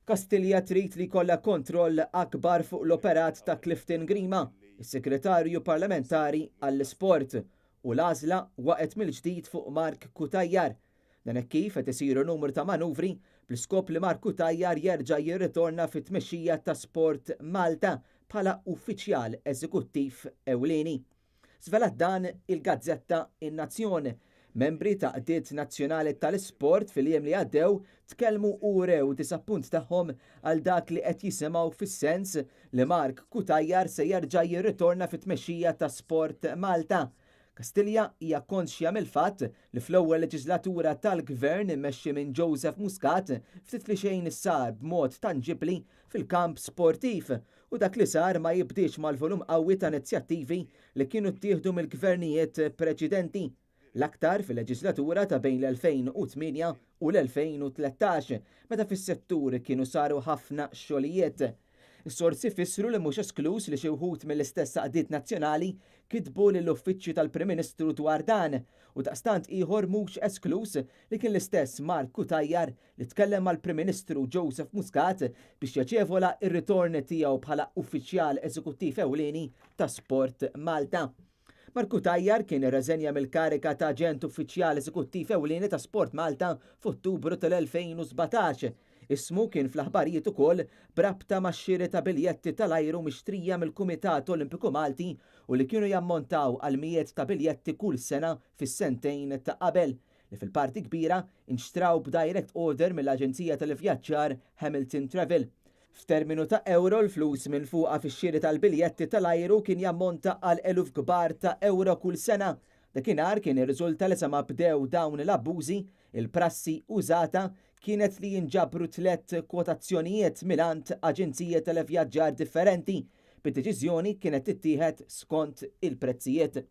Kastilja trid li jkollha kontroll akbar fuq l-operat ta' Clifton Grima, is-Segretarju Parlamentari għall-Isport, u l-għażla waqgħet mill-ġdid fuq Mark Kutajjar. Dan hekk kif qed isiru numru ta' manuvri bl-iskop li Mark Kutajjar jerġa' jirritorna fit-tmexxija ta' Sport Malta bħala uffiċjal eżekuttiv ewlieni. Żvelat dan il-Gazzetta In-Nazzjon. Membri ta' qdiet nazzjonali tal-isport fil-jiem li għaddew tkellmu u rew disappunt tagħhom għal dak li qed jisimgħu fis-sens li Mark Kutajjar se jerġa' jirritorna fit-tmexxija ta' Sport Malta. Kastilja hija konxja mill-fatt li fl-ewwel leġislatura tal-Gvern immexxi minn Joseph Muscat ftit li xejn sar b'mod tanġibli fil-kamp sportiv u dak li sar ma jibdiex mal-volum qawwi ta' inizjattivi li kienu ttieħdu mill-gvernijiet preċedenti. L-aktar fil-leġislatura ta' bejn l-2008 u l-2013, meta fis-settur kienu saru ħafna xogħlijiet. Is-sorsi fissru li mhux esklus li xi wħud mill-istess qdiet nazzjonali kitbu lill-uffiċċju tal-Prim Ministru dwar dan u daqstant ieħor mhux esklus li kien l-istess Mark Kutajjar li tkellem mal-Prim Ministru Joseph Muscat biex jaċevola r-ritorn tiegħu bħala uffiċjal eżekuttiv ewlieni ta' Sport Malta. Mark Kutajjar kien irreżenja mill-karika ta' aġent uffiċjali eżekuttiv ewlieni ta' Sport Malta f'Ottubru tal-2017. Ismu kien fl-aħbarijiet ukoll brabta max-xiri ta' biljetti tal-ajru mixtrija mill-Kumitat Olimpiku Malti u li kienu jammontaw għal mijiet ta' biljetti kull sena fis-sentejn ta' qabel li fil-parti kbira inxtraw b'direct order mill-Aġenzija tal-Ivvjaġġar Hamilton Travel. F'terminu ta' euro l-flus minn fuqa fix-xiri tal-biljetti tal-ajru kien jammonta għal eluf kbar ta' euro kull sena. Dakinhar kien ir-riżulta li sama bdew dawn l-abbużi, il-prassi użata kienet li jinġabru 3 kwotazzjonijiet milant aġenzijiet tal-ivvjaġġar differenti. Bid-deċiżjoni kienet tittieħed skont il-prezzijiet.